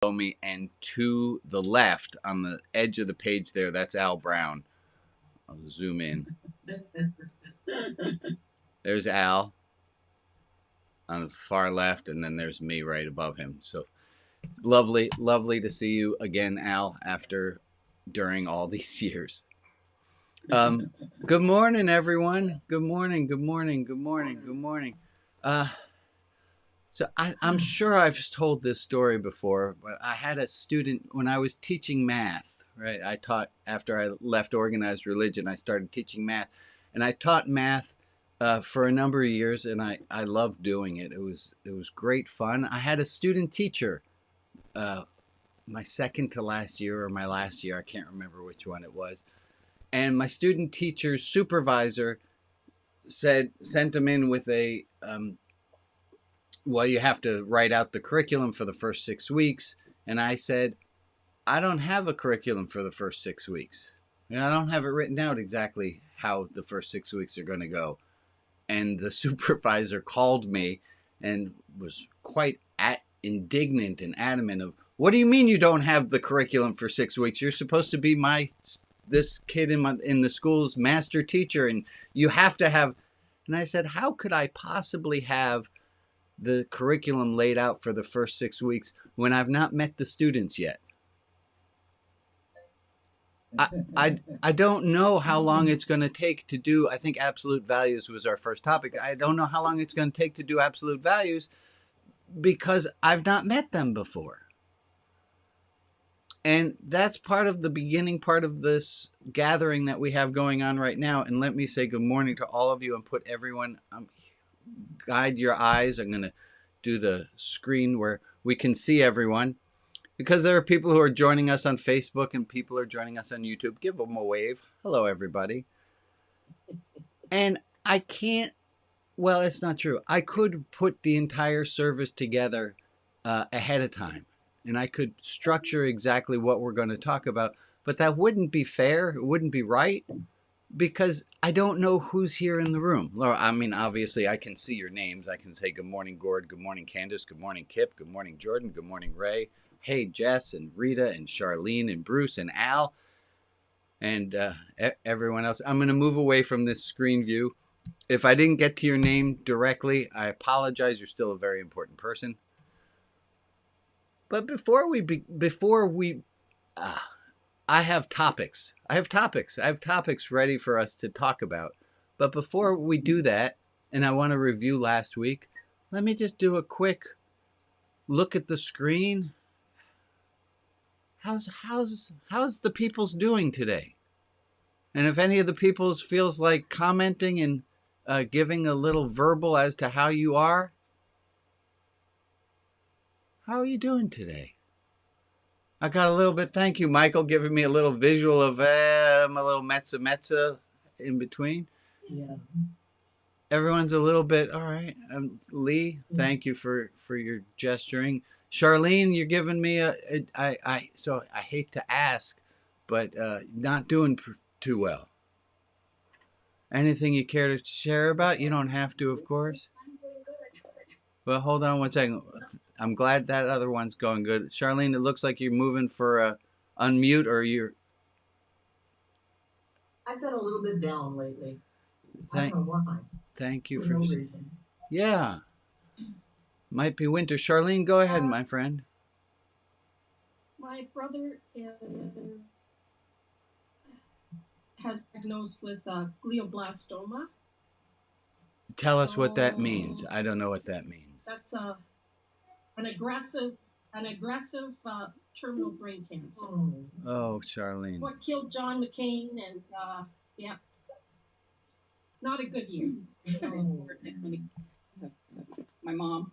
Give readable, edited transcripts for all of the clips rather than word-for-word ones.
below me, and to the left on the edge of the page there, that's Al Brown. I'll zoom in. There's Al on the far left, and then there's me right above him. So lovely to see you again, Al, during all these years. Good morning, everyone. Good morning. So I'm sure I've told this story before, but I had a student when I was teaching math, right? I taught after I left organized religion, I started teaching math, and I taught math for a number of years, and I loved doing it. It was great fun. I had a student teacher, my second to last year or my last year, I can't remember which one it was, and my student teacher's supervisor sent him in with a well, you have to write out the curriculum for the first 6 weeks. And I said, I don't have a curriculum for the first 6 weeks. I don't have it written out exactly how the first 6 weeks are going to go. And the supervisor called me and was quite indignant and adamant of, what do you mean you don't have the curriculum for 6 weeks? You're supposed to be this kid in the school's master teacher, and you have to have. And I said, how could I possibly have the curriculum laid out for the first 6 weeks when I've not met the students yet? I don't know how long it's going to take to do. I think absolute values was our first topic. I don't know how long it's going to take to do absolute values because I've not met them before. And that's part of the beginning part of this gathering that we have going on right now. And let me say good morning to all of you and put everyone, guide your eyes. I'm going to do the screen where we can see everyone, because there are people who are joining us on Facebook and people are joining us on YouTube. Give them a wave. Hello, everybody. And I can't, well, it's not true. I could put the entire service together ahead of time, and I could structure exactly what we're going to talk about, but that wouldn't be fair. It wouldn't be right, because I don't know who's here in the room. I mean, obviously, I can see your names. I can say good morning, Gord. Good morning, Candace. Good morning, Kip. Good morning, Jordan. Good morning, Ray. Hey, Jess and Rita and Charlene and Bruce and Al and everyone else. I'm going to move away from this screen view. If I didn't get to your name directly, I apologize. You're still a very important person. But before we I have topics. I have topics ready for us to talk about. But before we do that, and I want to review last week, let me just do a quick look at the screen. How's the people's doing today? And if any of the people's feels like commenting and giving a little verbal as to how you are, how are you doing today? I got a little bit. Thank you, Michael, giving me a little visual of a little mezza in between. Yeah. Everyone's a little bit all right. Lee, thank you for your gesturing. Charlene, you're giving me so I hate to ask, but not doing too well. Anything you care to share about? You don't have to, of course. Well, hold on one second. I'm glad that other one's going good. Charlene, it looks like you're moving for unmute, or you're. I've got a little bit down lately. I don't know why. Thank you for no reason. Yeah. Might be winter. Charlene, go ahead, my friend. My brother has diagnosed with glioblastoma. Tell us what that means. I don't know what that means. That's an aggressive terminal brain cancer. Oh, Charlene. What killed John McCain, and yeah, not a good year. My mom.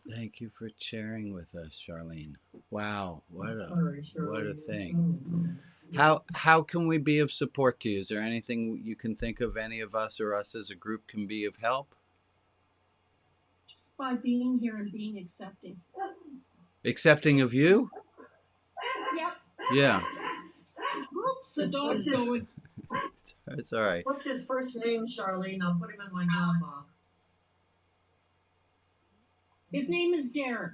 Thank you for sharing with us, Charlene. Wow, what a thing. How can we be of support to you? Is there anything you can think of, any of us or us as a group can be of help? Just by being here and being accepting. Accepting of you? Yep. Yeah. Oops, the dog's going. It's all right. What's his first name, Charlene? I'll put him in my dog box. His name is Derek.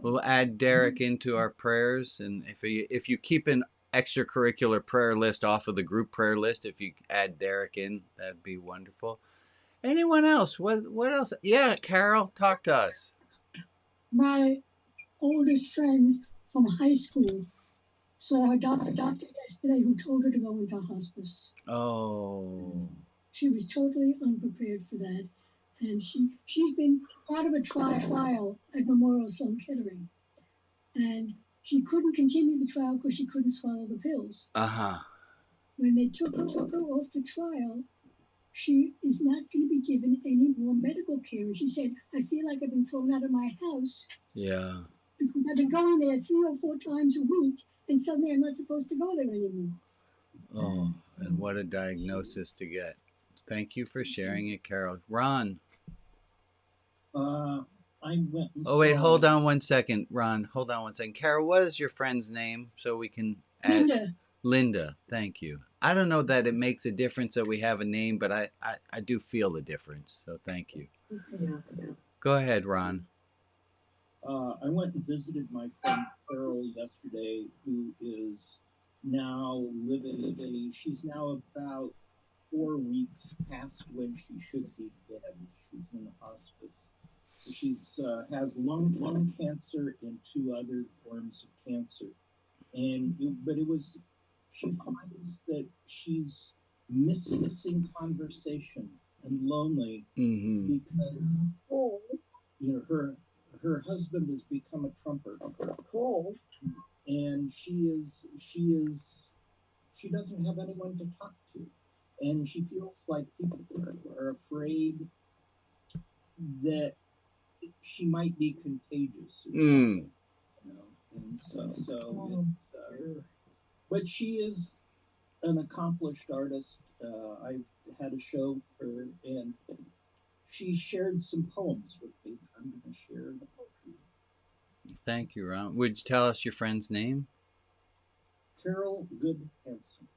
We'll add Derek into our prayers, and if you keep an extracurricular prayer list off of the group prayer list, if you add Derek in, that'd be wonderful. Anyone else? What else? Yeah, Carol, talk to us. My oldest friends from high school saw her doctor yesterday who told her to go into hospice. Oh. She was totally unprepared for that. And she's been part of a trial at Memorial Sloan Kettering. And she couldn't continue the trial because she couldn't swallow the pills. Uh-huh. When they took her off the trial, she is not going to be given any more medical care. And she said, I feel like I've been thrown out of my house. Yeah. Because I've been going there 3 or 4 times a week, and suddenly I'm not supposed to go there anymore. Oh, and what a diagnosis to get. Thank you for sharing it, Carol. Ron. I went and Oh, wait, saw- hold on one second, Ron. Hold on one second. Carol, what is your friend's name so we can add? Linda. Linda, thank you. I don't know that it makes a difference that we have a name, but I do feel the difference, so thank you. Yeah. Go ahead, Ron. I went and visited my friend Carol yesterday, who is now living. She's now about 4 weeks past when she should be dead. She's in the hospice. She's has lung cancer and 2 other forms of cancer, but she finds that she's missing conversation and lonely Mm-hmm. because her husband has become a trumper. Cool. And she doesn't have anyone to talk to, and she feels like people are afraid that she might be contagious or something, and but she is an accomplished artist. I've had a show with her, and she shared some poems with me. I'm going to share the poetry. Thank you, Ron. Would you tell us your friend's name? Carol Good Hansen.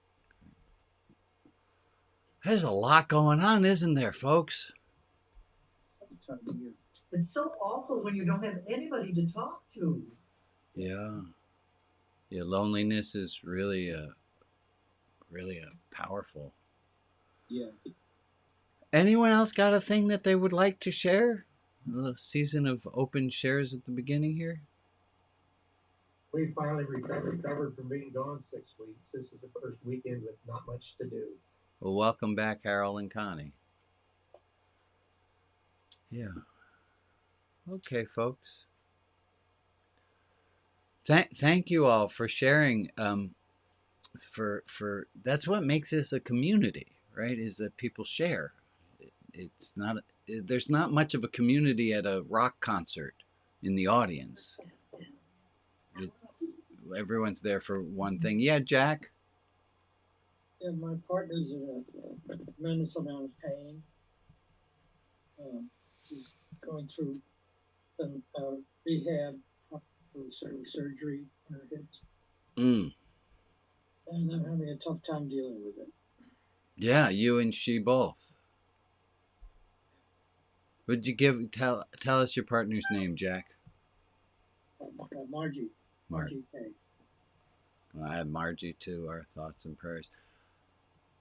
There's a lot going on, isn't there, folks? It's so awful when you don't have anybody to talk to. Yeah. Yeah, loneliness is really a powerful. Yeah. Anyone else got a thing that they would like to share? A season of open shares at the beginning here. We finally recovered from being gone 6 weeks. This is the first weekend with not much to do. Well, welcome back, Harold and Connie. Yeah. Okay, folks. Thank you all for sharing. For that's what makes this a community, right? Is that people share. It's not. There's not much of a community at a rock concert in the audience. Everyone's there for one thing. Yeah, Jack. Yeah, my partner's in a tremendous amount of pain. She's going through some rehab for surgery on her hips. Mm. And I'm having a tough time dealing with it. Yeah, you and she both. Would you tell us your partner's name, Jack? Margie. Margie K. Well, I have Margie too. Our thoughts and prayers.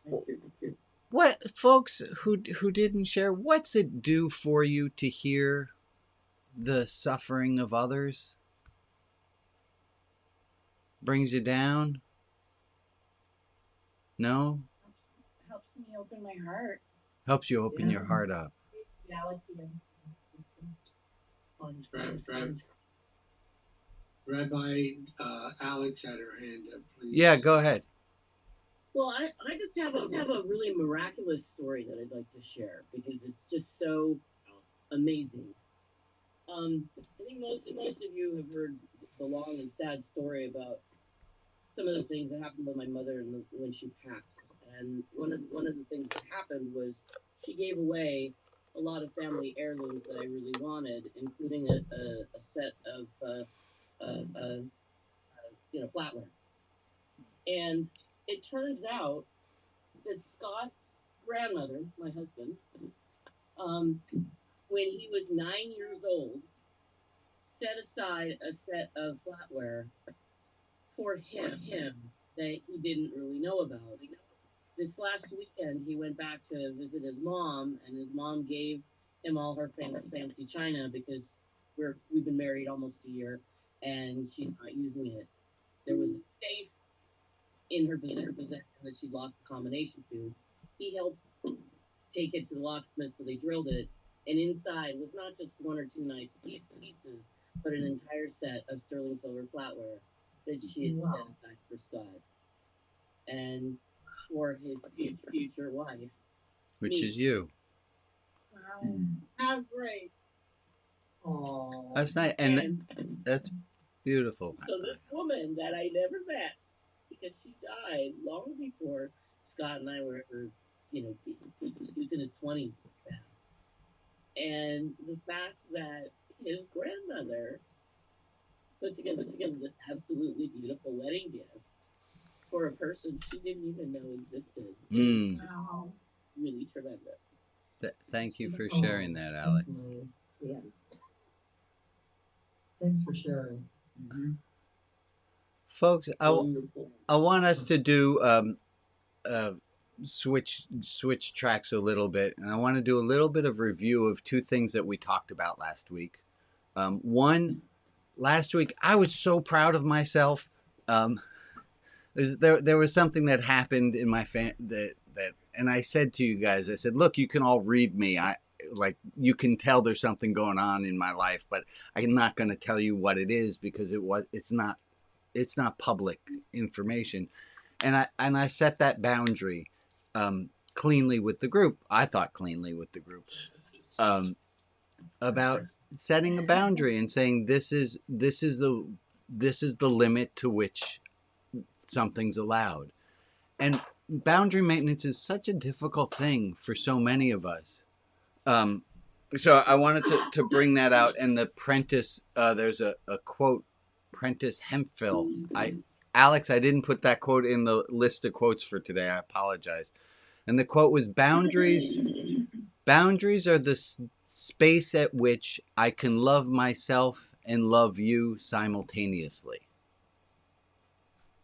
Thank you. What, folks who didn't share? What's it do for you to hear the suffering of others? Brings you down? No? Helps me open my heart. Helps you open your heart up. Reality of the system. Rabbi Alex had her hand up, please. Yeah, go ahead. Well, I just have a really miraculous story that I'd like to share because it's just so amazing. I think most of you have heard the long and sad story about some of the things that happened with my mother when she passed. And one of the things that happened was she gave away a lot of family heirlooms that I really wanted, including a set of flatware. And it turns out that Scott's grandmother, my husband, when he was 9 years old, set aside a set of flatware for him that he didn't really know about. This last weekend, he went back to visit his mom, and his mom gave him all her fancy china because we've been married almost a year, and she's not using it. There was a safe in her possession that she'd lost the combination to. He helped take it to the locksmith, so they drilled it, and inside was not just one or two nice pieces, but an entire set of sterling silver flatware that she had sent back for Scott. And for his future wife, Which me. is you. Wow. How great. Oh. That's nice, and that's beautiful. So this woman that I never met, because she died long before Scott and I were he was in his 20s. And the fact that his grandmother put together this absolutely beautiful wedding gift for a person she didn't even know existed is just Wow. really tremendous. Thank you for sharing that, Alex. Yeah. Thanks for sharing. Folks, I Wonderful. want us to do switch tracks a little bit, and I want to do a little bit of review of two things that we talked about last week. One, last week I was so proud of myself. There was something that happened in my and I said to you guys, I said, look, you can all read me. You can tell there's something going on in my life, but I'm not going to tell you what it is because it's not public information. And I set that boundary cleanly with the group. I thought cleanly with the group about setting a boundary and saying this is the limit to which something's allowed. And boundary maintenance is such a difficult thing for so many of us. So I wanted to bring that out. And the Prentice, there's a quote, Prentice Hemphill. Alex, I didn't put that quote in the list of quotes for today. I apologize. And the quote was, boundaries are the space at which I can love myself and love you simultaneously.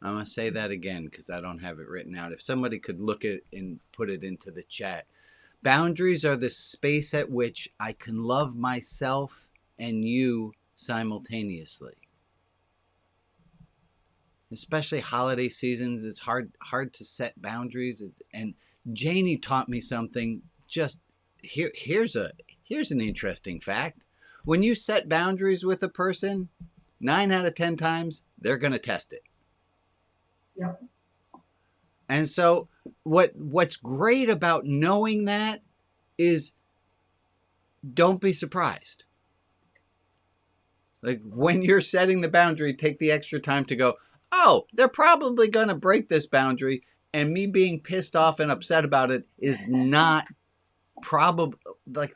I'm going to say that again because I don't have it written out. If somebody could look at and put it into the chat. Boundaries are the space at which I can love myself and you simultaneously. Especially holiday seasons, it's hard to set boundaries. And Janie taught me something. Just here's an interesting fact. When you set boundaries with a person, 9 out of 10 times they're going to test it. Yep. And so what's great about knowing that is don't be surprised. Like when you're setting the boundary, take the extra time to go, oh, they're probably going to break this boundary, and me being pissed off and upset about it is not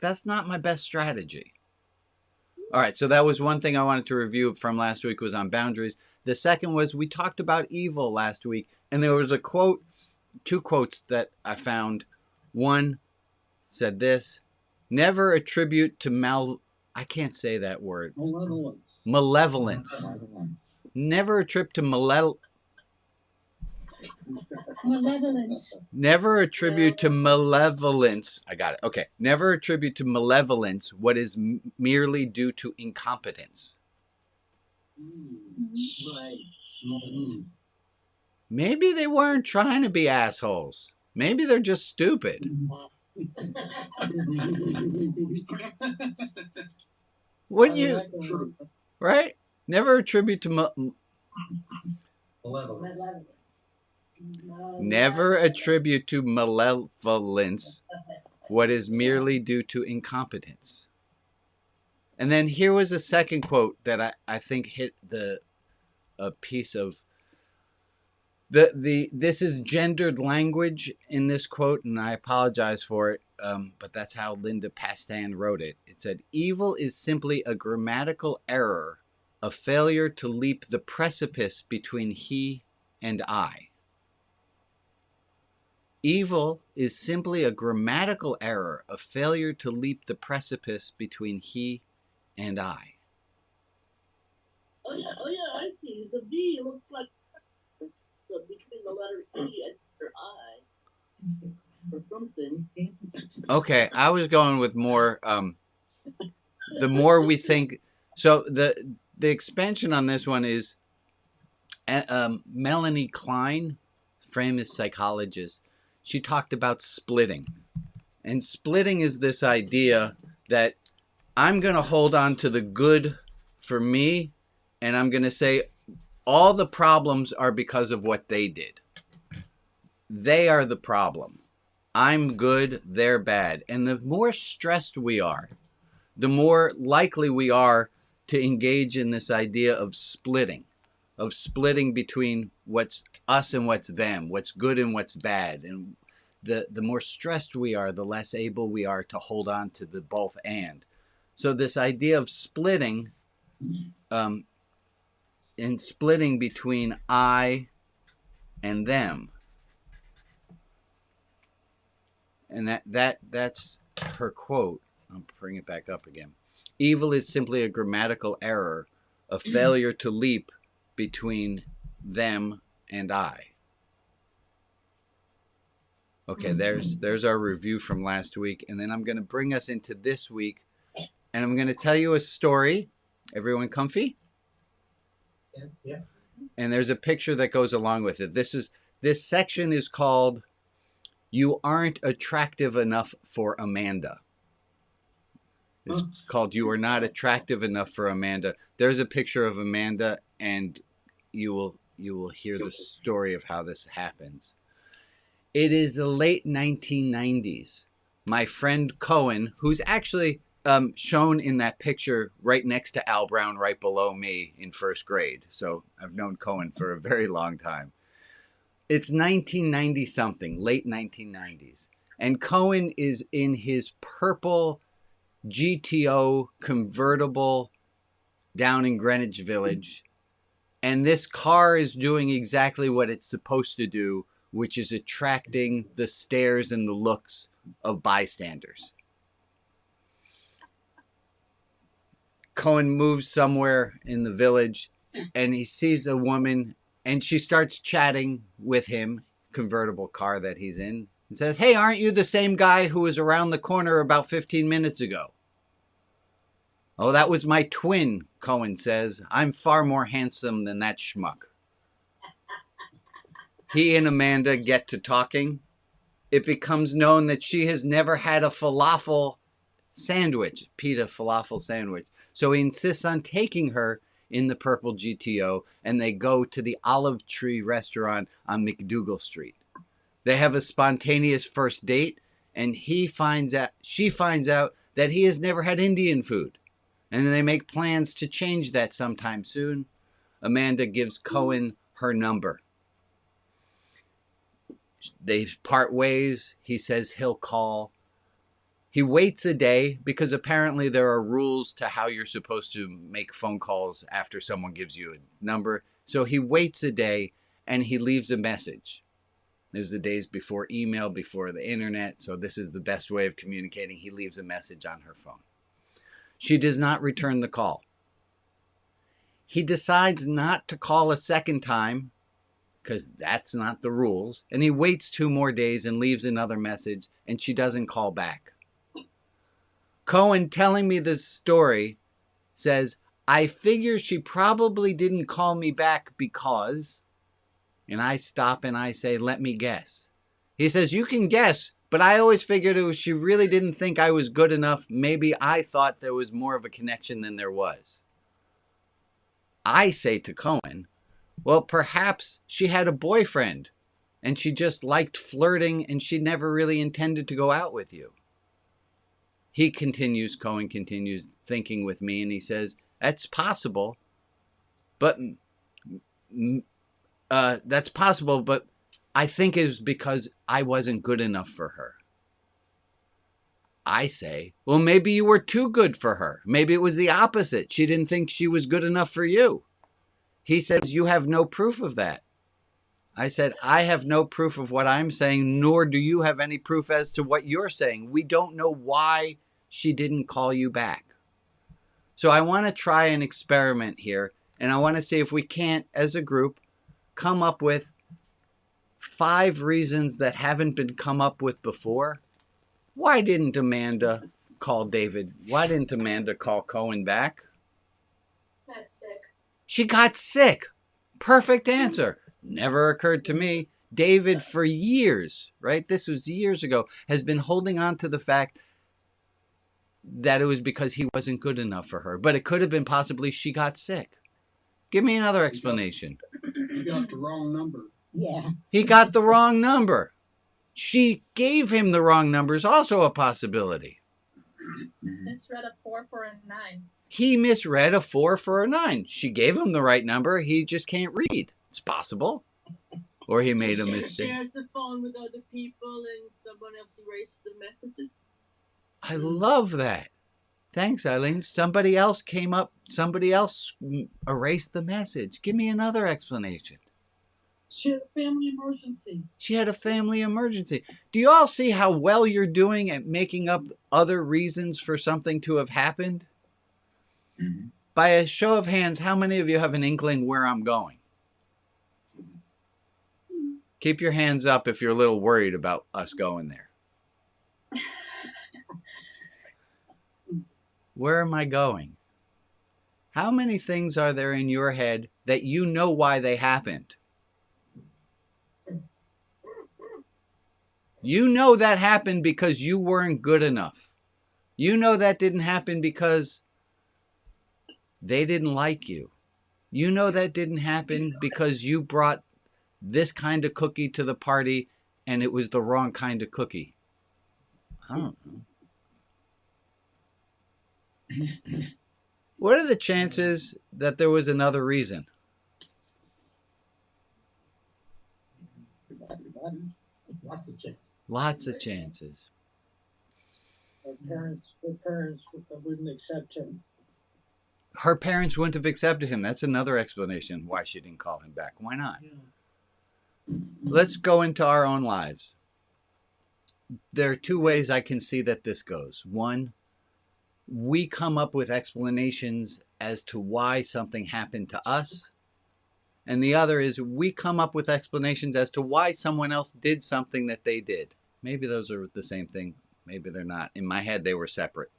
that's not my best strategy. All right, so that was one thing I wanted to review from last week was on boundaries. The second was we talked about evil last week, and there was a quote, 2 quotes that I found. One said this, never attribute to I can't say that word. Malevolence. Never attribute to Malevolence. Never attribute to malevolence. I got it. Okay. Never attribute to malevolence what is merely due to incompetence. Right. Maybe they weren't trying to be assholes. Maybe they're just stupid. Wouldn't you? Right? Never attribute to Malevolence. Never attribute to malevolence what is merely due to incompetence. And then here was a second quote that I think hit a piece of this is gendered language in this quote, and I apologize for it, but that's how Linda Pastan wrote it. It said, evil is simply a grammatical error, a failure to leap the precipice between he and I. Evil is simply a grammatical error, a failure to leap the precipice between he and I. Oh yeah, I see. The V looks like between the letter E and your I or something. Okay, I was going with more. The more we think, so the expansion on this one is Melanie Klein, famous psychologist. She talked about splitting, and splitting is this idea that I'm going to hold on to the good for me, and I'm going to say all the problems are because of what they did. They are the problem. I'm good, they're bad. And the more stressed we are, the more likely we are to engage in this idea of splitting between what's us and what's them, what's good and what's bad. And the more stressed we are, the less able we are to hold on to the both and. So this idea of splitting, in splitting between I and them, and that's her quote. I'll bring it back up again. Evil is simply a grammatical error, a failure to leap between them and I. Okay, there's our review from last week, and then I'm going to bring us into this week, and I'm going to tell you a story. Everyone comfy? Yeah. And there's a picture that goes along with it. This section is called "You Aren't Attractive Enough for Amanda." It's called "You Are Not Attractive Enough for Amanda." There's a picture of Amanda, and you will hear the story of how this happens. It is the late 1990s. My friend Cohen, who's actually shown in that picture right next to Al Brown, right below me in first grade. So I've known Cohen for a very long time. It's 1990 something, late 1990s. And Cohen is in his purple GTO convertible down in Greenwich Village. And this car is doing exactly what it's supposed to do, which is attracting the stares and the looks of bystanders. Cohen moves somewhere in the village, and he sees a woman, and she starts chatting with him, convertible car that he's in, and says, "Hey, aren't you the same guy who was around the corner about 15 minutes ago?" "Oh, that was my twin," Cohen says. "I'm far more handsome than that schmuck." He and Amanda get to talking. It becomes known that she has never had a falafel sandwich, pita falafel sandwich. So he insists on taking her in the purple GTO, and they go to the Olive Tree restaurant on McDougal Street. They have a spontaneous first date, and she finds out that he has never had Indian food. And then they make plans to change that sometime soon. Amanda gives Cohen her number. They part ways. He says he'll call. He waits a day because apparently there are rules to how you're supposed to make phone calls after someone gives you a number. So he waits a day and he leaves a message. There's the days before email, before the internet. So this is the best way of communicating. He leaves a message on her phone. She does not return the call. He decides not to call a second time because that's not the rules. And he waits 2 more days and leaves another message, and she doesn't call back. Cohen, telling me this story, says, "I figure she probably didn't call me back because," and I stop and I say, "Let me guess." He says, "You can guess, but I always figured it was she really didn't think I was good enough. Maybe I thought there was more of a connection than there was." I say to Cohen, "Well, perhaps she had a boyfriend and she just liked flirting and she never really intended to go out with you." Cohen continues thinking with me, and he says, "That's possible, but I think it was because I wasn't good enough for her." I say, "Well, maybe you were too good for her. Maybe it was the opposite. She didn't think she was good enough for you." He says, "You have no proof of that." I said, "I have no proof of what I'm saying, nor do you have any proof as to what you're saying. We don't know why she didn't call you back." So I want to try an experiment here. And I want to see if we can't, as a group, come up with 5 reasons that haven't been come up with before. Why didn't Amanda call David? Why didn't Amanda call Cohen back? That's sick. She got sick. Perfect answer. Never occurred to me. David, for years, right? This was years ago, has been holding on to the fact that it was because he wasn't good enough for her. But it could have been possibly she got sick. Give me another explanation. You got the wrong number. Yeah. He got the wrong number. She gave him the wrong number is also a possibility. Misread a 4 for a 9. He misread a 4 for a 9. She gave him the right number. He just can't read. It's possible. Or he made a mistake. Shares the phone with other people and someone else erased the messages. I love that. Thanks, Eileen. Somebody else came up. Somebody else erased the message. Give me another explanation. She had a family emergency. She had a family emergency. Do you all see how well you're doing at making up other reasons for something to have happened? Mm-hmm. By a show of hands, how many of you have an inkling where I'm going? Keep your hands up if you're a little worried about us going there. Where am I going? How many things are there in your head that you know why they happened? You know that happened because you weren't good enough. You know that didn't happen because they didn't like you. You know that didn't happen because you brought this kind of cookie to the party and it was the wrong kind of cookie. I don't know. What are the chances that there was another reason? Lots of chances. Lots of chances. Her parents wouldn't accept him. Her parents wouldn't have accepted him. That's another explanation why she didn't call him back. Why not? Let's go into our own lives. There are 2 ways I can see that this goes. One, we come up with explanations as to why something happened to us. And the other is we come up with explanations as to why someone else did something that they did. Maybe those are the same thing. Maybe they're not. In my head, they were separate.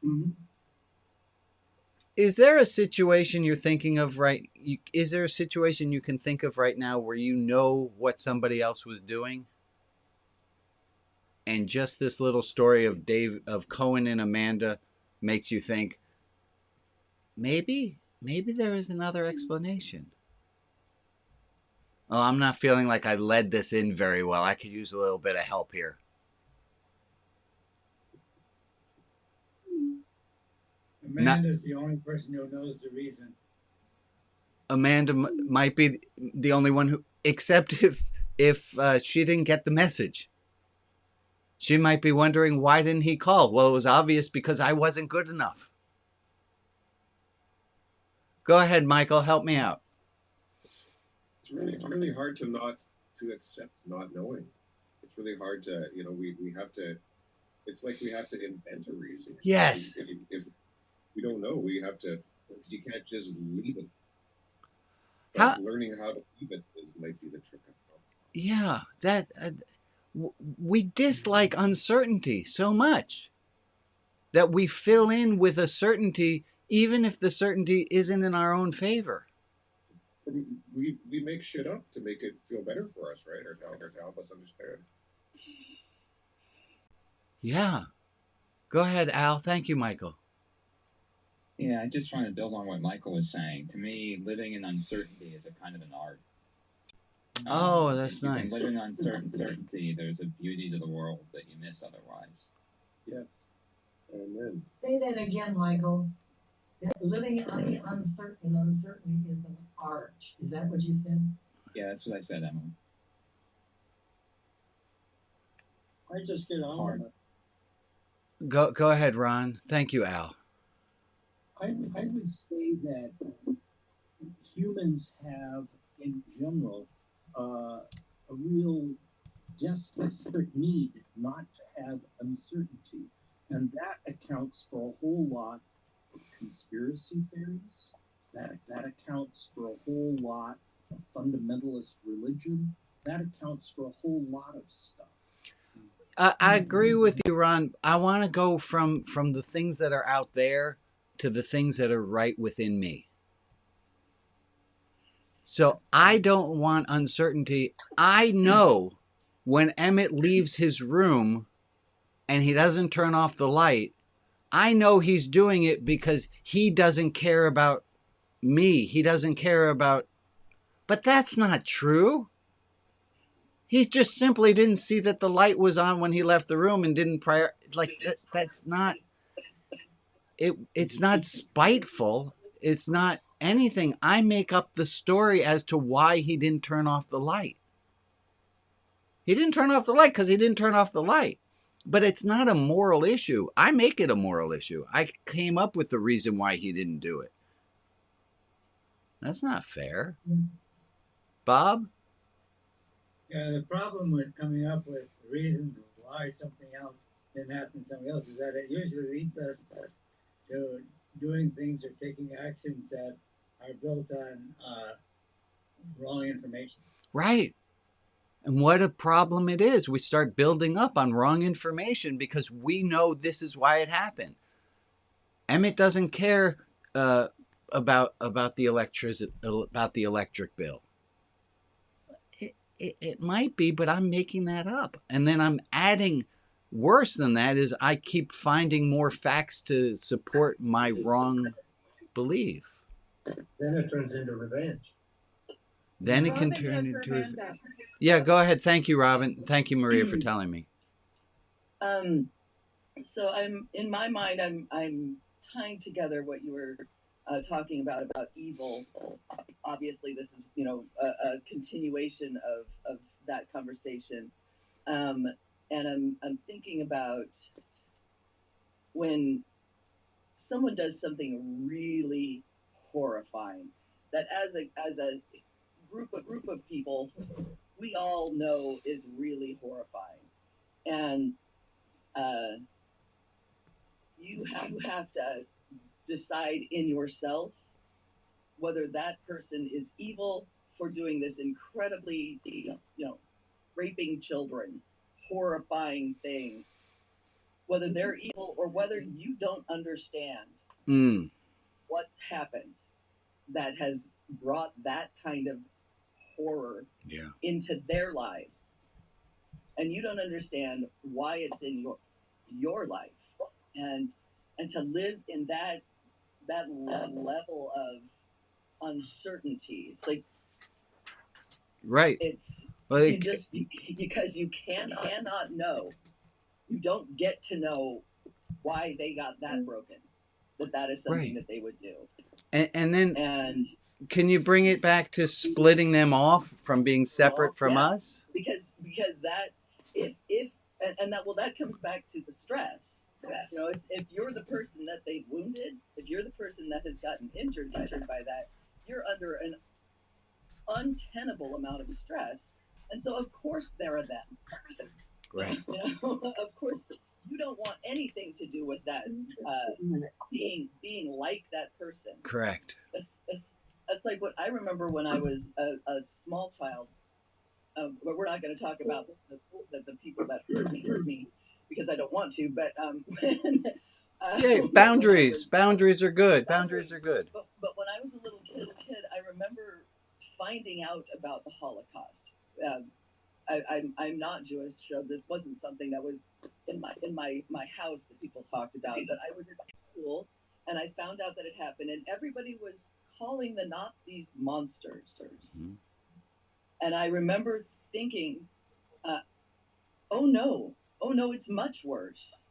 Mm-hmm. Is there a situation you're thinking of is there a situation you can think of right now where you know what somebody else was doing? And just this little story of Cohen and Amanda makes you think, maybe there is another explanation. Oh, I'm not feeling like I led this in very well. I could use a little bit of help here. Amanda's the only person who knows the reason. Amanda might be the only one who, except if she didn't get the message. She might be wondering, why didn't he call? Well, it was obvious because I wasn't good enough. Go ahead, Michael. Help me out. It's really hard to accept not knowing. It's really hard to, we have to, it's like we have to invent a reason. Yes. If we don't know, we have to, you can't just leave it. Learning how to leave it might be the trick. Yeah, we dislike uncertainty so much that we fill in with a certainty even if the certainty isn't in our own favor. We make shit up to make it feel better for us, right? Or to help us understand. Yeah. Go ahead, Al. Thank you, Michael. Yeah, I just want to build on what Michael was saying. To me, living in uncertainty is a kind of an art. Oh, that's nice. If you can live in uncertainty, there's a beauty to the world that you miss otherwise. Yes. Amen. Say that again, Michael. That living uncertainty is an art. Is that what you said? Yeah, that's what I said, Emily. I just get on with it. Go ahead, Ron. Thank you, Al. I would say that humans have, in general, a real desperate need not to have uncertainty. And that accounts for a whole lot of conspiracy theories, that accounts for a whole lot of fundamentalist religion. That accounts for a whole lot of stuff. I agree with you, Ron. I want to go from the things that are out there to the things that are right within me. So I don't want uncertainty. I know when Emmett leaves his room and he doesn't turn off the light, I know he's doing it because he doesn't care about me. He doesn't care about, but that's not true. He just simply didn't see that the light was on when he left the room and didn't that's not it. It's not spiteful. It's not anything. I make up the story as to why he didn't turn off the light. He didn't turn off the light because he didn't turn off the light. But it's not a moral issue. I make it a moral issue. I came up with the reason why he didn't do it. That's not fair. Bob? Yeah, the problem with coming up with reasons why something else didn't happen to somebody else is that it usually leads us to doing things or taking actions that are built on wrong information. Right. And what a problem it is. We start building up on wrong information because we know this is why it happened. Emmett doesn't care about the electric bill. It might be, but I'm making that up. And then I'm adding, worse than that is I keep finding more facts to support my wrong belief. Then it turns into revenge. Then it can turn into... Yeah, go ahead. Thank you, Robin. Thank you, Maria, for telling me. So in my mind, I'm tying together what you were talking about evil. Obviously, this is a continuation of that conversation, and I'm thinking about when someone does something really horrifying that as a group of people we all know is really horrifying, and you have to decide in yourself whether that person is evil for doing this incredibly, raping children, horrifying thing, whether they're evil or whether you don't understand what's happened that has brought that kind of horror into their lives, and you don't understand why it's in your life, and to live in that level of uncertainties, like right, it's well, because you cannot know, you don't get to know why they got that broken, that is something that they would do. And then can you bring it back to splitting them off from being separate from us? Because that if that comes back to the stress. If you're the person that they've wounded, if you're the person that has gotten injured by that, you're under an untenable amount of stress, and so of course there are them. Right. Of course you don't want anything to do with that being like that person. Correct. It's like what I remember when I was a small child. But we're not going to talk about the people that hurt me because I don't want to. But boundaries. Boundaries are good. Boundaries are good. But when I was a little kid, I remember finding out about the Holocaust. I'm not Jewish, so this wasn't something that was in my house that people talked about. But I was at school and I found out that it happened, and everybody was calling the Nazis monsters. Mm-hmm. And I remember thinking, oh no, it's much worse.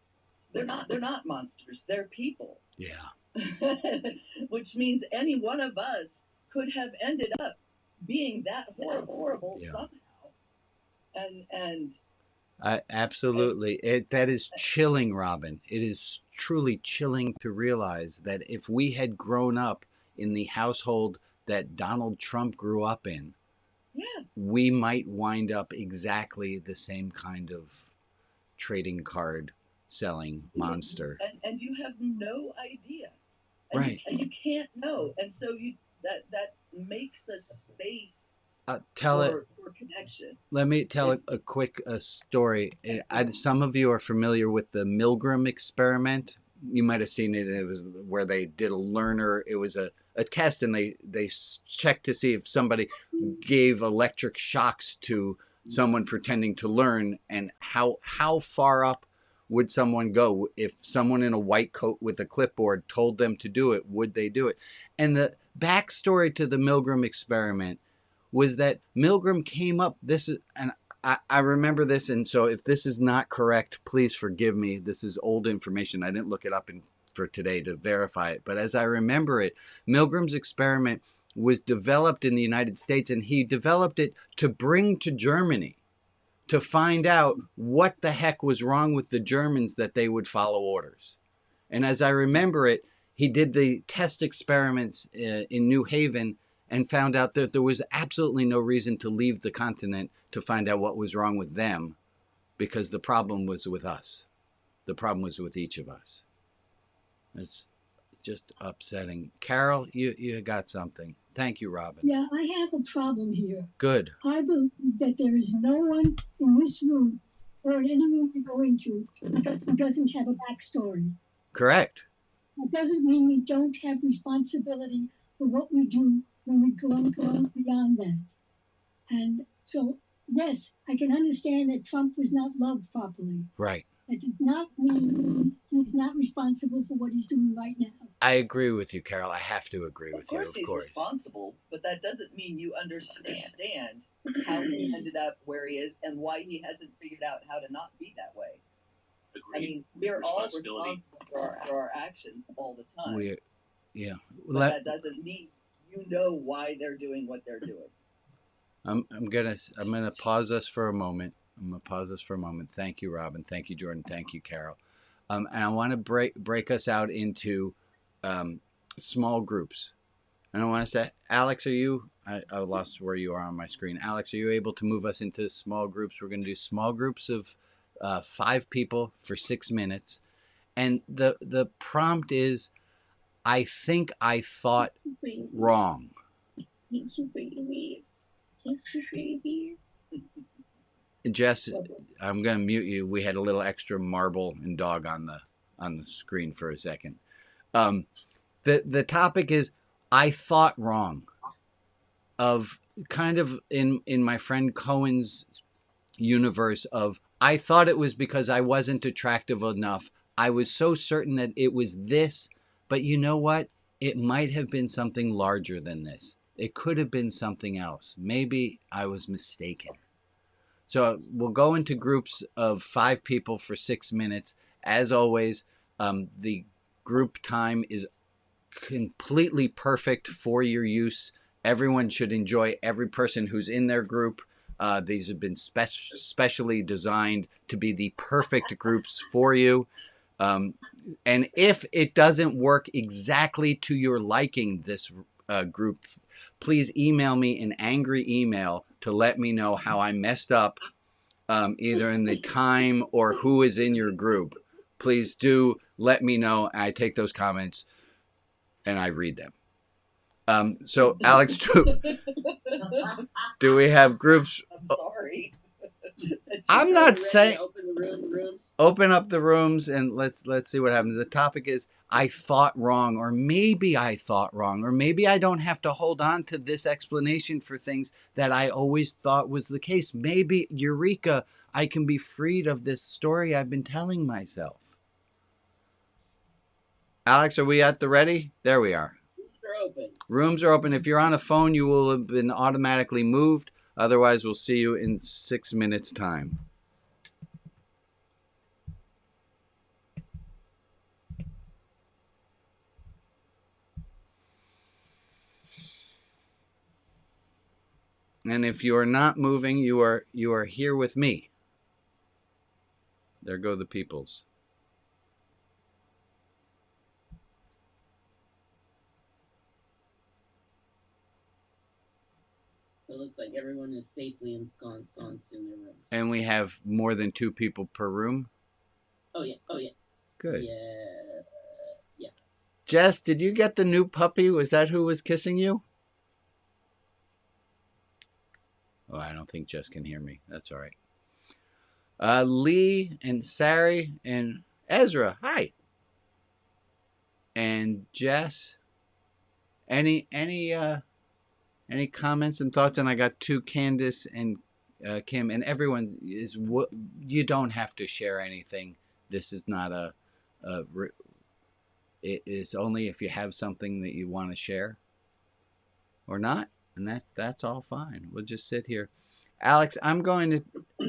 They're not monsters. They're people. Yeah. Which means any one of us could have ended up being that horrible somehow. And absolutely. That is chilling, Robin. It is truly chilling to realize that if we had grown up in the household that Donald Trump grew up in, we might wind up exactly the same kind of trading card selling monster. And you have no idea and, Right. and you can't know, and so that makes a space Tell it. for connection. Let me tell a quick story. Some of you are familiar with the Milgram experiment. You might have seen it. It was where they did a learner. It was a test, and they checked to see if somebody gave electric shocks to someone pretending to learn, and how far up would someone go if someone in a white coat with a clipboard told them to do it. Would they do it? And the backstory to the Milgram experiment was that Milgram came up, and I remember this, and so if this is not correct, please forgive me. This is old information. I didn't look it up for today to verify it. But as I remember it, Milgram's experiment was developed in the United States, and he developed it to bring to Germany to find out what the heck was wrong with the Germans that they would follow orders. And as I remember it, he did the test experiments in New Haven and found out that there was absolutely no reason to leave the continent to find out what was wrong with them, because the problem was with us. The problem was with each of us. It's just upsetting. Carol, you got something. Thank you, Robin. Yeah, I have a problem here. Good. I believe that there is no one in this room or in any room you go into who doesn't have a backstory. Correct. That doesn't mean we don't have responsibility for what we do when we go beyond that. And so, yes, I can understand that Trump was not loved properly. Right. That does not mean he's not responsible for what he's doing right now. I agree with you, Carol. I have to agree with you. Of course he's responsible, but that doesn't mean you understand how he ended up where he is and why he hasn't figured out how to not be that way. Agreed. I mean, we're all responsible for our actions all the time. Yeah. But that doesn't mean you know why they're doing what they're doing. I'm gonna pause us for a moment. Thank you, Robin. Thank you, Jordan. Thank you, Carol. And I want to break us out into small groups. And I want us to, Alex, are you? I lost where you are on my screen. Alex, are you able to move us into small groups? We're going to do small groups of 5 people for 6 minutes, and the prompt is, I think I thought wrong. Thank you, baby. Thank you, baby. Jess, I'm going to mute you. We had a little extra marble and dog on the screen for a second. The topic is, I thought wrong. Of kind of in my friend Cohen's universe of, I thought it was because I wasn't attractive enough. I was so certain that it was this, but you know what? It might have been something larger than this. It could have been something else. Maybe I was mistaken. So we'll go into groups of 5 people for 6 minutes. As always, the group time is completely perfect for your use. Everyone should enjoy every person who's in their group. These have been specially designed to be the perfect groups for you. And if it doesn't work exactly to your liking, this group, please email me an angry email to let me know how I messed up, either in the time or who is in your group. Please do let me know. I take those comments and I read them. So Alex, do we have groups? I'm sorry. I'm not saying Open up the rooms and let's see what happens. The topic is, I thought wrong, or maybe I thought wrong, or maybe I don't have to hold on to this explanation for things that I always thought was the case. Maybe, eureka, I can be freed of this story I've been telling myself. Alex, are we at the ready? There we are. Open. Rooms are open. If you're on a phone, you will have been automatically moved. Otherwise, we'll see you in 6 minutes' time. And if you are not moving, you are here with me. There go the peoples. It looks like everyone is safely ensconced in their room. And we have more than 2 people per room? Oh yeah. Good. Yeah. Jess, did you get the new puppy? Was that who was kissing you? Oh, I don't think Jess can hear me. That's all right. Lee and Sari and Ezra, hi. And Jess, any comments and thoughts? And I got two, Candace and Kim, and everyone is. You don't have to share anything. This is not it is only if you have something that you want to share or not, and that's all fine. We'll just sit here. Alex, I'm going to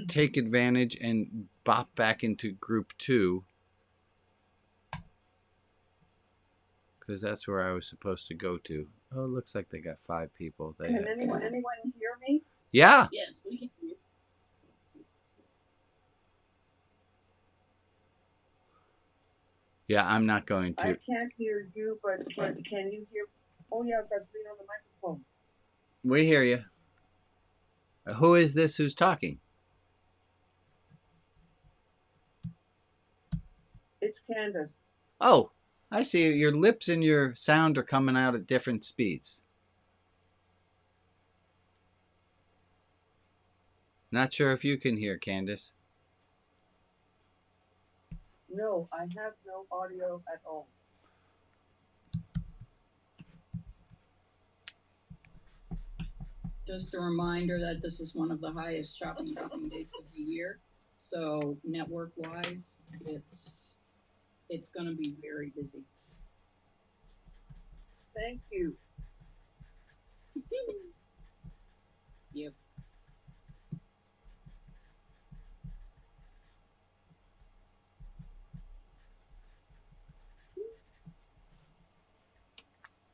take advantage and bop back into group 2 because that's where I was supposed to go to. Oh, it looks like they got 5 people. Can anyone hear me? Yeah. Yes, we can hear you. Yeah, I'm not going to. I can't hear you, but can you hear? Oh yeah, I've got green on the microphone. We hear you. Who is this who's talking? It's Candace. Oh, I see. Your lips and your sound are coming out at different speeds. Not sure if you can hear, Candace. No, I have no audio at all. Just a reminder that this is one of the highest shopping dates of the year. So network-wise, it's going to be very busy. Thank you. Yep.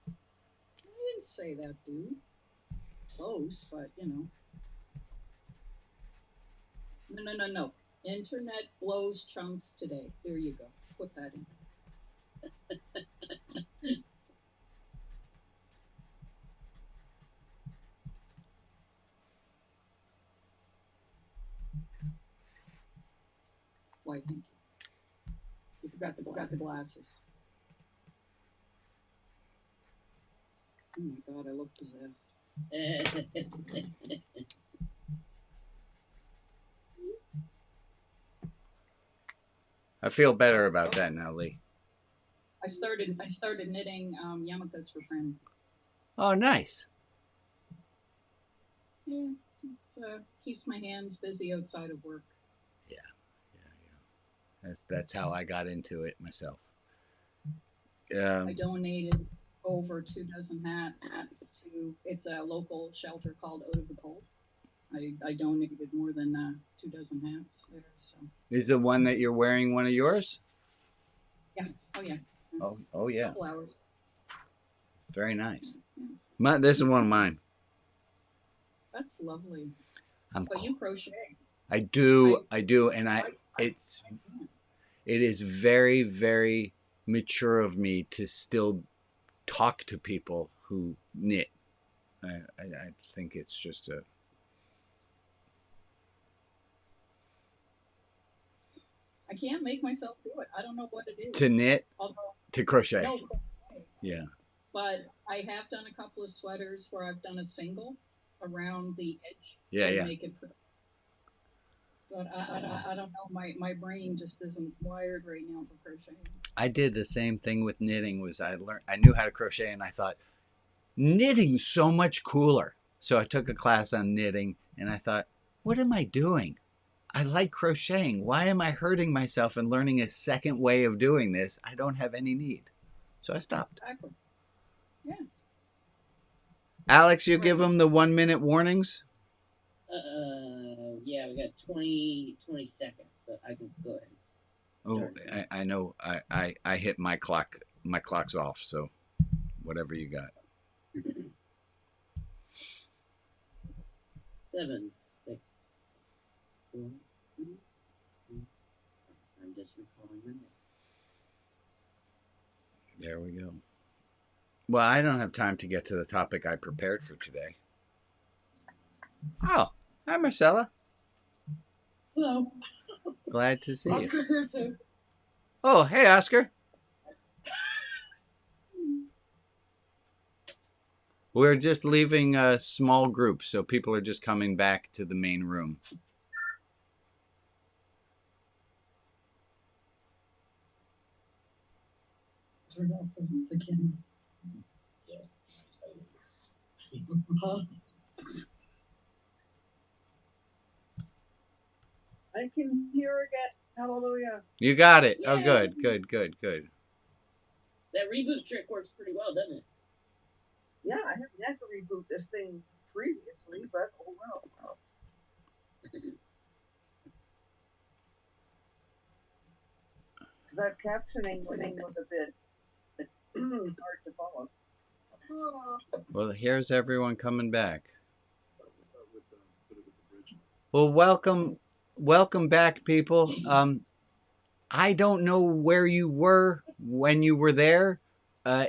I didn't say that, dude. Close, but you know. No. Internet blows chunks today. There you go. Put that in. Why, thank you. You forgot the glasses. Oh my god, I look possessed. I feel better about that now, Lee. I started knitting yarmulkes for Fran. Oh, nice. Yeah, it keeps my hands busy outside of work. Yeah. That's how I got into it myself. I donated over 24 hats to it's a local shelter called Out of the Cold. I donated more than 24 hats there. So is the one that you're wearing one of yours? Yeah. Oh yeah. Oh yeah. Couple hours. Very nice. This is one of mine. That's lovely. But you crochet. I do, and it is very, very mature of me to still talk to people who knit. I think it's just a. I can't make myself do it. I don't know what it is. To knit? To crochet. No, yeah. But I have done a couple of sweaters where I've done a single around the edge. Yeah. Make it pretty. But I don't know. My brain just isn't wired right now for crocheting. I did the same thing with knitting. I knew how to crochet, and I thought knitting's so much cooler. So I took a class on knitting, and I thought, what am I doing? I like crocheting. Why am I hurting myself and learning a second way of doing this? I don't have any need. So I stopped. Exactly. Yeah. Alex, you give them the 1 minute warnings? Yeah, we got 20 seconds, but I can go ahead. Oh, I know. I hit my clock. My clock's off, so whatever you got. 7, 6, 4, 3, 2. I'm just recalling my name. There we go. Well, I don't have time to get to the topic I prepared for today. Oh, hi, Marcella. Hello. Glad to see you. Oscar's here too. Oh, hey, Oscar. We're just leaving small groups, so people are just coming back to the main room. Turn off the camera. Huh? I can hear again. Hallelujah. You got it. Yay. Oh, good, good, good, good. That reboot trick works pretty well, doesn't it? Yeah, I haven't had to reboot this thing previously, but oh well. So that captioning was a bit hard to follow. Well, here's everyone coming back. Well, welcome back, people. I don't know where you were when you were there.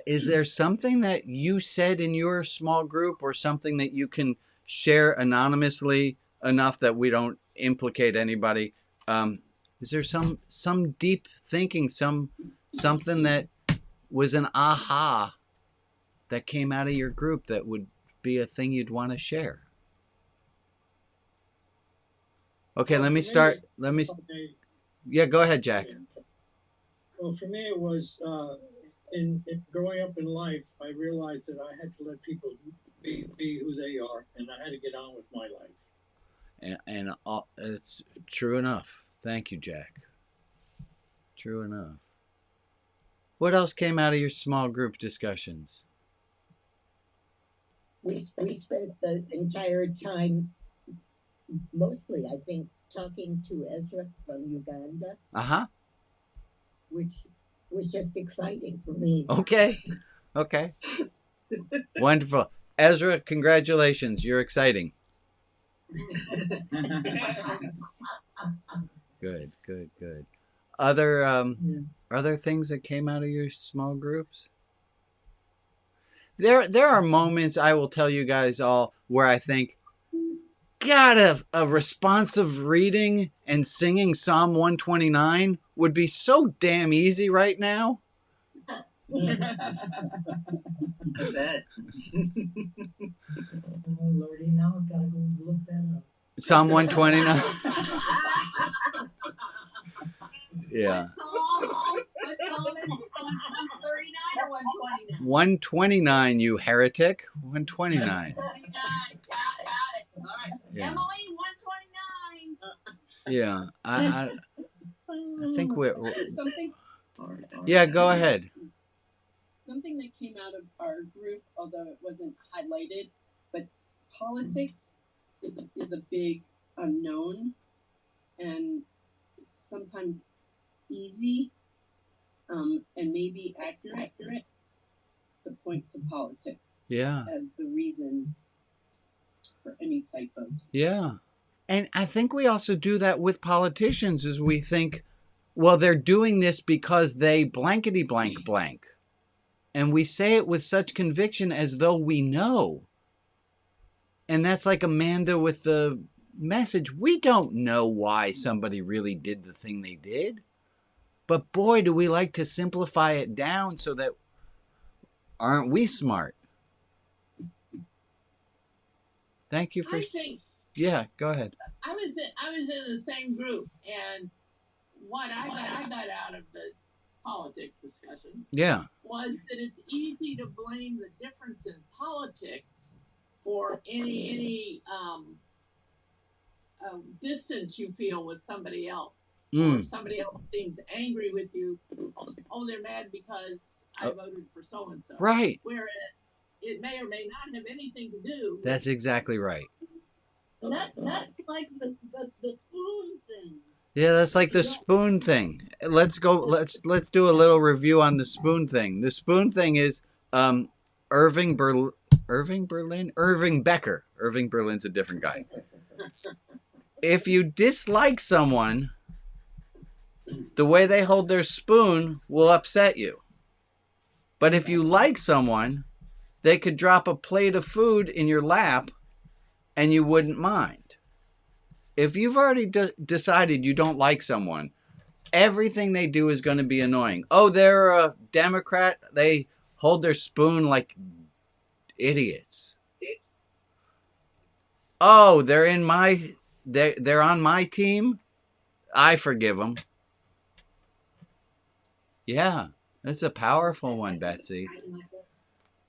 Is there something that you said in your small group or something that you can share anonymously enough that we don't implicate anybody? Is there some deep thinking, something that was an aha that came out of your group that would be a thing you'd want to share? Okay, let me start. Yeah, go ahead, Jack. Well, for me, it was in growing up in life, I realized that I had to let people be who they are, and I had to get on with my life. And it's true enough. Thank you, Jack. True enough. What else came out of your small group discussions? We spent the entire time, mostly, I think, talking to Ezra from Uganda, Uh-huh. which was just exciting for me. Okay. Okay. Wonderful. Ezra, congratulations. You're exciting. Good, good, good. Other things that came out of your small groups? There are moments, I will tell you guys all, where I think, God, a responsive reading and singing Psalm 129 would be so damn easy right now. I bet. Oh, Lordy, now I've got to go look that up. Psalm 129. Yeah. What psalm is it? 139 or 129? 129, you heretic. 129. 129. Got it. All right. Yeah. Emily, 129. Yeah. I think we're. Something. Yeah, go ahead. Something that came out of our group, although it wasn't highlighted, but politics is a big unknown, and it's sometimes easy and maybe accurate to point to politics as the reason for any type of And I think we also do that with politicians, is we think, well, they're doing this because they blankety blank blank. And we say it with such conviction as though we know. And that's like Amanda with the message. We don't know why somebody really did the thing they did. But boy, do we like to simplify it down so that aren't we smart? Thank you for... Yeah, go ahead. I was in the same group, and what I got out of the politics discussion was that it's easy to blame the difference in politics for any distance you feel with somebody else. Or if somebody else seems angry with you, oh, they're mad because I voted for so-and-so. Right. Whereas it may or may not have anything to do. That's exactly right. That's like the spoon thing. Yeah, that's like the spoon thing. Let's do a little review on the spoon thing. The spoon thing is Irving Becker. Irving Berlin's a different guy. If you dislike someone, the way they hold their spoon will upset you. But if you like someone, they could drop a plate of food in your lap and you wouldn't mind. If you've already decided you don't like someone, everything they do is going to be annoying. Oh, they're a Democrat. They hold their spoon like Idiots. Oh, they're on my team? I forgive them. Yeah, that's a powerful one, Betsy.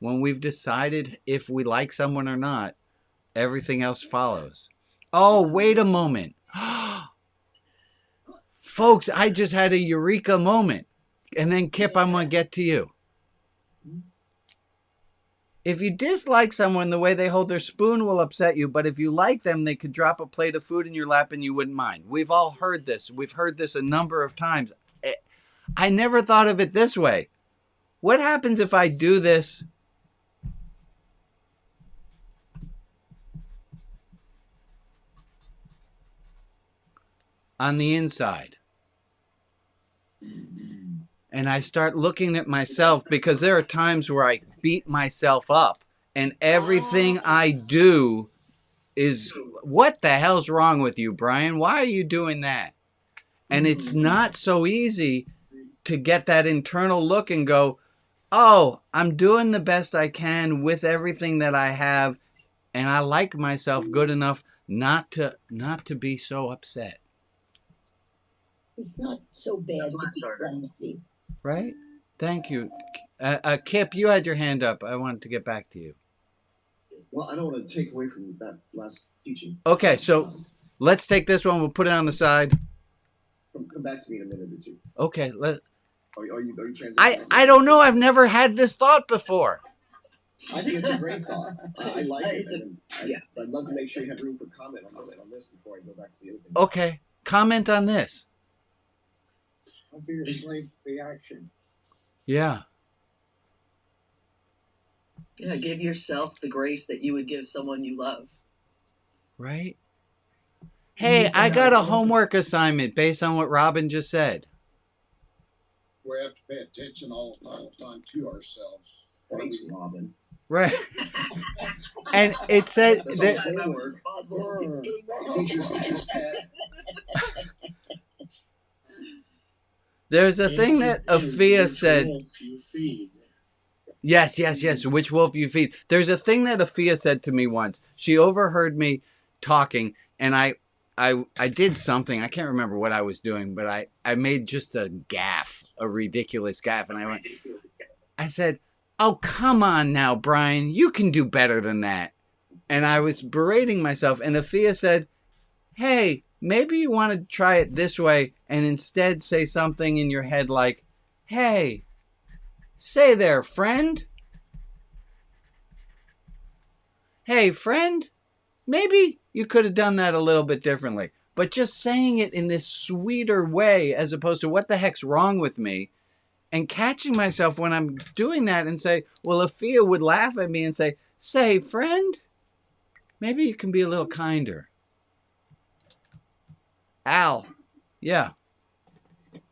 When we've decided if we like someone or not, everything else follows. Oh, wait a moment. Folks, I just had a eureka moment. And then, Kip, I'm going to get to you. If you dislike someone, the way they hold their spoon will upset you. But if you like them, they could drop a plate of food in your lap and you wouldn't mind. We've all heard this. We've heard this a number of times. I never thought of it this way. What happens if I do this? On the inside. And I start looking at myself, because there are times where I beat myself up and everything I do is, what the hell's wrong with you, Brian? Why are you doing that? And it's not so easy to get that internal look and go, oh, I'm doing the best I can with everything that I have, and I like myself good enough not to be so upset. It's not so bad to be clumsy. Right? Thank you. Kip, you had your hand up. I wanted to get back to you. Well, I don't want to take away from that last teaching. Okay, so let's take this one. We'll put it on the side. Come back to me in a minute or two. Okay. Are you transitioning? I don't know. I've never had this thought before. I think it's a great thought. I like it. I'd love to make sure you have room for comment on this before I go back to the other thing. Okay. Comment on this. Don't be a slave to reaction. Yeah. Yeah, give yourself the grace that you would give someone you love. Right? Hey, I got a homework assignment based on what Robin just said. We have to pay attention all the time to ourselves. Thanks, Robin. Right. And it said that teacher's pet. There's a thing that Afia said. Yes. Which wolf you feed. There's a thing that Afia said to me once. She overheard me talking, and I did something. I can't remember what I was doing, but I made just a gaffe, a ridiculous gaffe, and I said, "Oh, come on now, Brian. You can do better than that." And I was berating myself, and Afia said, "Hey, maybe you want to try it this way and instead say something in your head like, 'Hey, say there, friend. Hey, friend, maybe you could have done that a little bit differently.' But just saying it in this sweeter way as opposed to 'what the heck's wrong with me?' And catching myself when I'm doing that and say, well, Afia would laugh at me and say, friend, maybe you can be a little kinder." Al, yeah.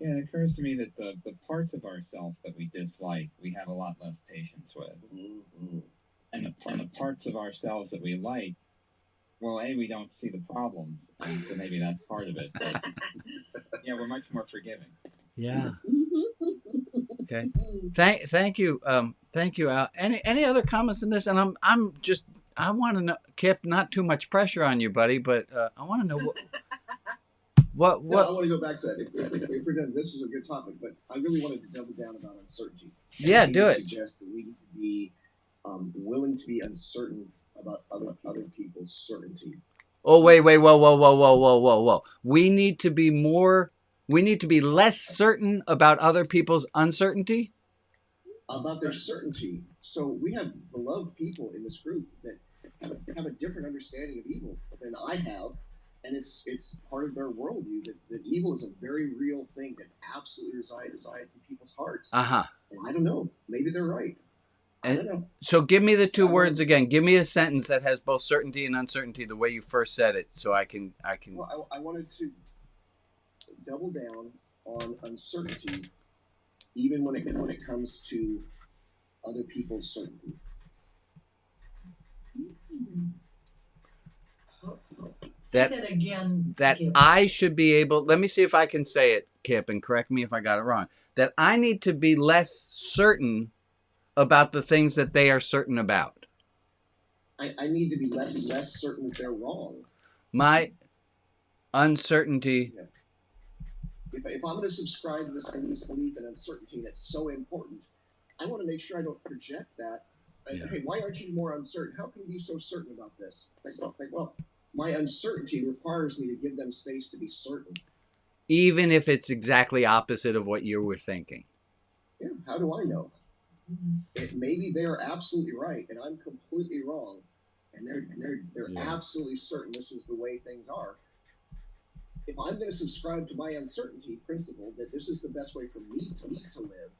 Yeah, it occurs to me that the parts of ourselves that we dislike, we have a lot less patience with. Mm-hmm. And the parts of ourselves that we like, well, we don't see the problems, and so maybe that's part of it. But, yeah, we're much more forgiving. Yeah. Okay. Thank you. Thank you, Al. Any other comments on this? And I want to know, Kip, not too much pressure on you, buddy, but I want to know what. No, I want to go back to that. If we're done, this is a good topic, but I really wanted to double down about uncertainty. Yeah, do it. Suggest that we need to be willing to be uncertain about other people's certainty. Oh, wait, whoa. We need to be less certain about other people's uncertainty? About their certainty. So we have beloved people in this group that have a different understanding of evil than I have, and it's part of their worldview that evil is a very real thing that absolutely resides in people's hearts. Uh-huh. And I don't know. Maybe they're right. I don't know. So give me the two words again. Give me a sentence that has both certainty and uncertainty the way you first said it, so I can. Well, I wanted to double down on uncertainty, even when it comes to other people's certainty. That I should be able. Let me see if I can say it, Kip, and correct me if I got it wrong. That I need to be less certain about the things that they are certain about. I need to be less certain that they're wrong. My uncertainty. Yeah. If I'm going to subscribe to this belief in uncertainty that's so important, I want to make sure I don't project that. Yeah. Hey, why aren't you more uncertain? How can you be so certain about this? Well, my uncertainty requires me to give them space to be certain. Even if it's exactly opposite of what you were thinking. Yeah, how do I know? Maybe they're absolutely right and I'm completely wrong, and they're absolutely certain this is the way things are. If I'm going to subscribe to my uncertainty principle that this is the best way for me to live,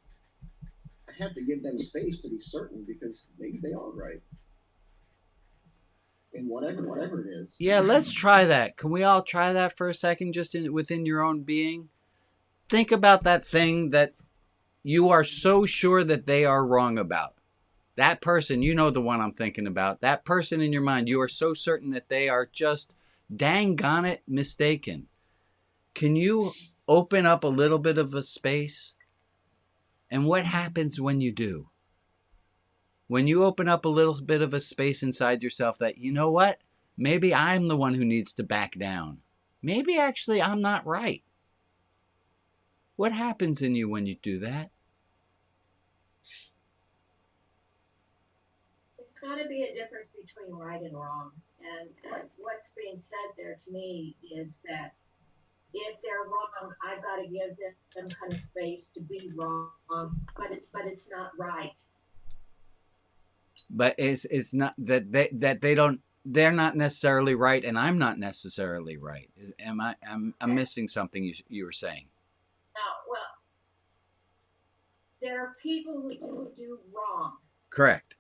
I have to give them space to be certain because maybe they are right. And whatever it is. Yeah, let's try that. Can we all try that for a second, just within your own being? Think about that thing that you are so sure that they are wrong about. That person, you know the one I'm thinking about. That person in your mind, you are so certain that they are just dang on it mistaken. Can you open up a little bit of a space? And what happens when you do? When you open up a little bit of a space inside yourself that, you know what? Maybe I'm the one who needs to back down. Maybe actually I'm not right. What happens in you when you do that? There's got to be a difference between right and wrong. And what's being said there to me is that if they're wrong, I've got to give them kind of space to be wrong, but it's not right. But it's not that they're not necessarily right, and I'm not necessarily right. I'm missing something you were saying. Well, there are people who do wrong. Correct.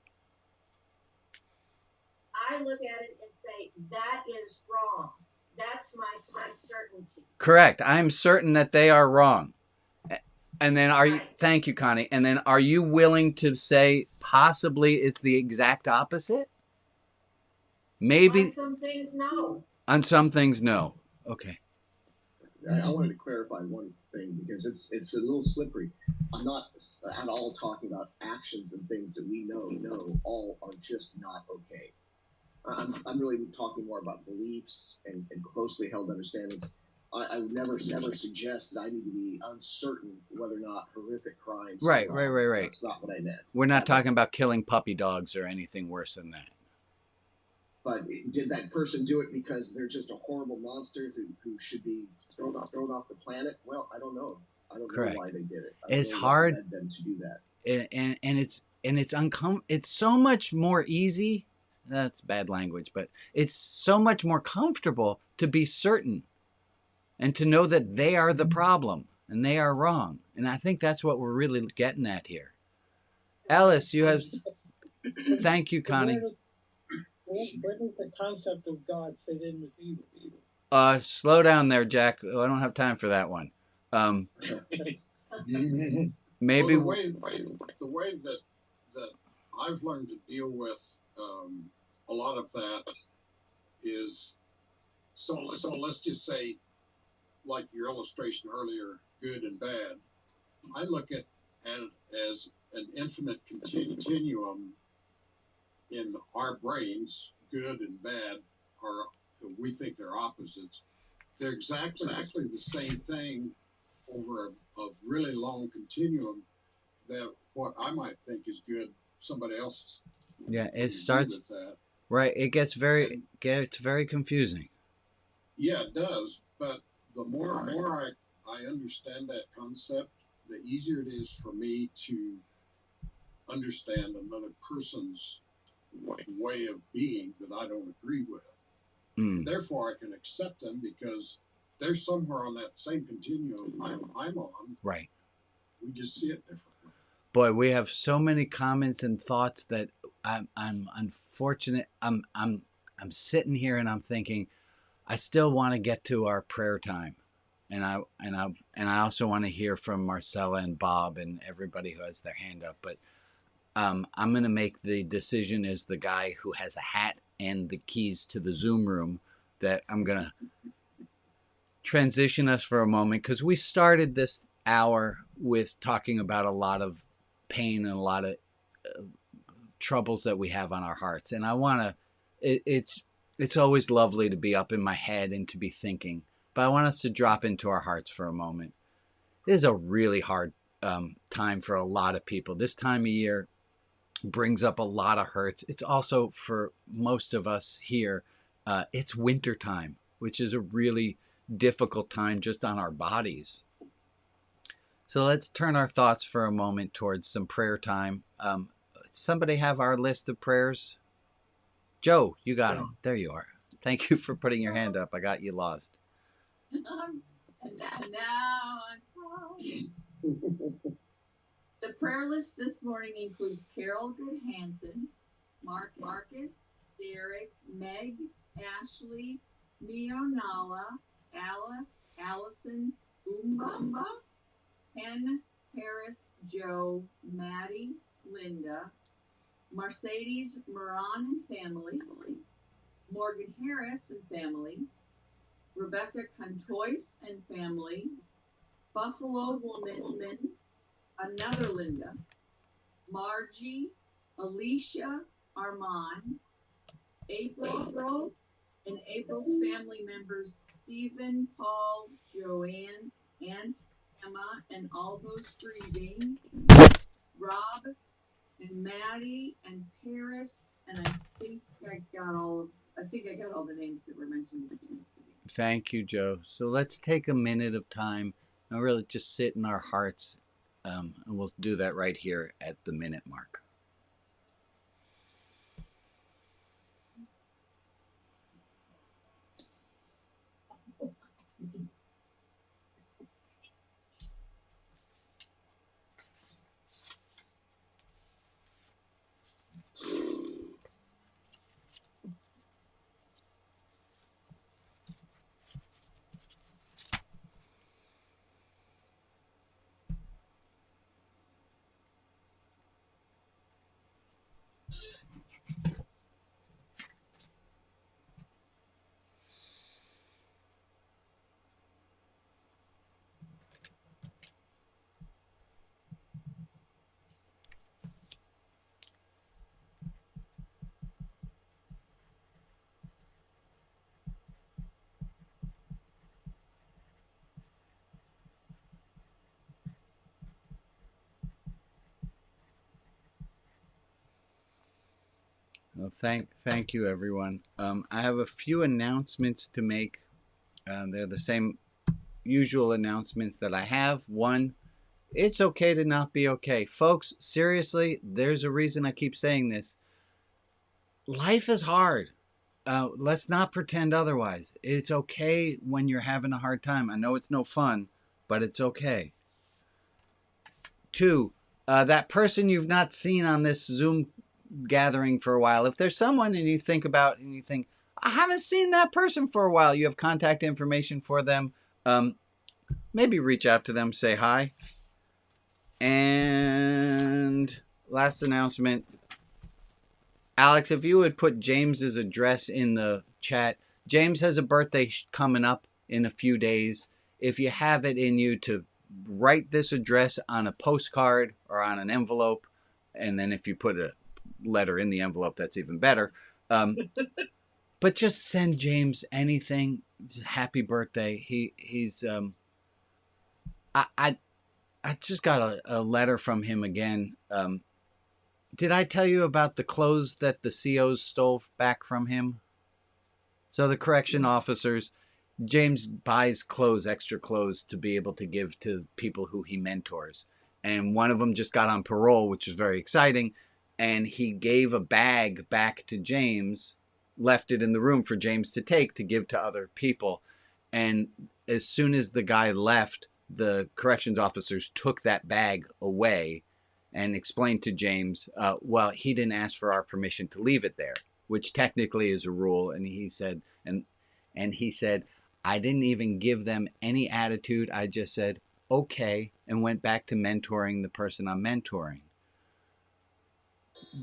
I look at it and say that is wrong. That's my certainty. Correct. I'm certain that they are wrong. And then thank you, Connie. And then are you willing to say possibly it's the exact opposite? Maybe. On some things, no. On some things, no. Okay. I wanted to clarify one thing because it's a little slippery. I'm not at all talking about actions and things that we know all are just not okay. I'm really talking more about beliefs and closely held understandings. I would never suggest that I need to be uncertain whether or not horrific crimes. Right. That's not what I meant. We're not talking about killing puppy dogs or anything worse than that. But did that person do it because they're just a horrible monster who should be thrown off the planet? Well, I don't know. I don't know why they did it. It's hard. Led them to do that. And it's so much more easy. That's bad language, but it's so much more comfortable to be certain and to know that they are the problem and they are wrong. And I think that's what we're really getting at here. Ellis, you have... Thank you, Connie. Where does the concept of God fit in with evil? Slow down there, Jack. I don't have time for that one. Maybe... Well, the way that I've learned to deal with a lot of that is, so let's just say, like your illustration earlier, good and bad. I look at it as an infinite continuum in our brains. Good and bad are, we think they're opposites. They're exactly the same thing over a really long continuum that what I might think is good, somebody else. Yeah, it starts right. It gets very confusing. Yeah, it does. But the more I understand that concept, the easier it is for me to understand another person's way of being that I don't agree with. Therefore, I can accept them because they're somewhere on that same continuum I'm on. Right. We just see it differently. Boy, we have so many comments and thoughts that I'm unfortunate. I'm sitting here and I'm thinking, I still want to get to our prayer time, and I also want to hear from Marcella and Bob and everybody who has their hand up. But I'm going to make the decision as the guy who has a hat and the keys to the Zoom room that I'm going to transition us for a moment, because we started this hour with talking about a lot of pain and a lot of troubles that we have on our hearts. And I want to it's always lovely to be up in my head and to be thinking, but I want us to drop into our hearts for a moment. This is a really hard time for a lot of people. This time of year brings up a lot of hurts. It's also, for most of us here, it's winter time, which is a really difficult time just on our bodies. So let's turn our thoughts for a moment towards some prayer time. Somebody have our list of prayers? Joe, you got them. There you are. Thank you for putting your hand up. I got you lost. And now I'm talking. The prayer list this morning includes Carol Good Hansen, Marcus, Derek, Meg, Ashley, Mio Nala, Alice, Allison, Umba, Ken, Harris, Joe, Maddie, Linda, Mercedes, Moran and family, Morgan Harris and family, Rebecca Contois and family, Buffalo Woman, another Linda, Margie, Alicia, Armand, April, and April's family members, Stephen, Paul, Joanne, Aunt Emma, and all those grieving, Rob, and Maddie, and Paris, and I think I got all the names that were mentioned. Thank you, Joe. So let's take a minute of time and really just sit in our hearts, and we'll do that right here at the minute mark. Well, thank you, everyone. I have a few announcements to make. They're the same usual announcements that I have. One, it's okay to not be okay. Folks, seriously, there's a reason I keep saying this. Life is hard. Let's not pretend otherwise. It's okay when you're having a hard time. I know it's no fun, but it's okay. Two, that person you've not seen on this Zoom gathering for a while, if there's someone and you think, I haven't seen that person for a while, you have contact information for them, maybe reach out to them, say hi. And last announcement, Alex, if you would put James's address in the chat. James has a birthday coming up in a few days. If you have it in you to write this address on a postcard or on an envelope, and then if you put a letter in the envelope, that's even better. But just send James anything. Happy birthday. He's I just got a letter from him again. Did I tell you about the clothes that the COs stole back from him? So the correction officers, James buys clothes, extra clothes, to be able to give to people who he mentors. And one of them just got on parole, which is very exciting. And he gave a bag back to James, left it in the room for James to take to give to other people. And as soon as the guy left, the corrections officers took that bag away and explained to James, well, he didn't ask for our permission to leave it there, which technically is a rule. And he said, and he said, I didn't even give them any attitude. I just said, okay, and went back to mentoring the person I'm mentoring.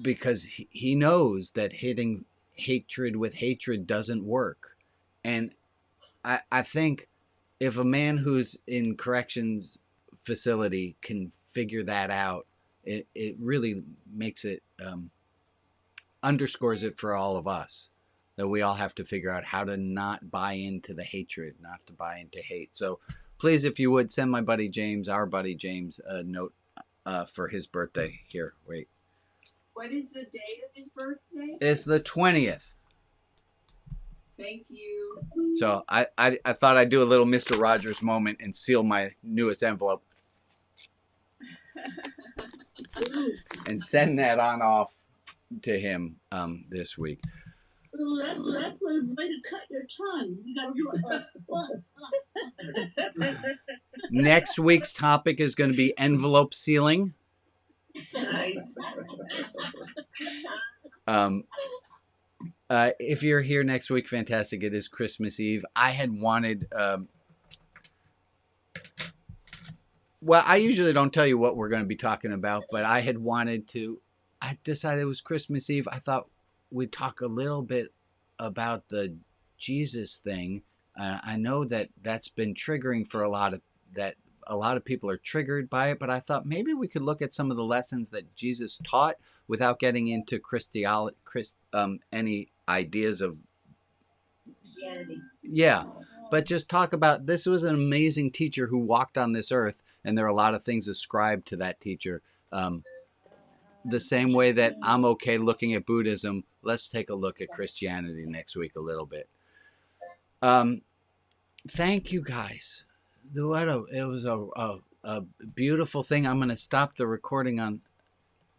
Because he knows that hitting hatred with hatred doesn't work. And I think if a man who's in corrections facility can figure that out, it really makes it, underscores it for all of us. that we all have to figure out how to not buy into the hatred, not to buy into hate. So please, if you would, send my buddy James, our buddy James, a note for his birthday. Here, wait. What is the date of his birthday? It's the 20th. Thank you. So I thought I'd do a little Mr. Rogers moment and seal my newest envelope and send that on off to him this week. Well, that's a way to cut your tongue. You gotta do Next week's topic is going to be envelope sealing. Nice. If you're here next week, fantastic. It is Christmas Eve. I had wanted... well, I usually don't tell you what we're going to be talking about, but I had wanted to... I decided it was Christmas Eve. I thought we'd talk a little bit about the Jesus thing. I know that that's been triggering for a lot of people are triggered by it, but I thought maybe we could look at some of the lessons that Jesus taught without getting into any ideas of but just talk about this was an amazing teacher who walked on this earth, and there are a lot of things ascribed to that teacher. The same way that I'm okay looking at Buddhism, let's take a look at Christianity next week a little bit. Thank you guys. It was a beautiful thing. I'm going to stop the recording on.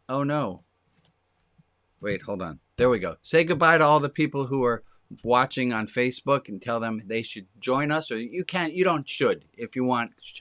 Oh no. Wait, hold on. There we go. Say goodbye to all the people who are watching on Facebook and tell them they should join us, or you don't should. If you want, show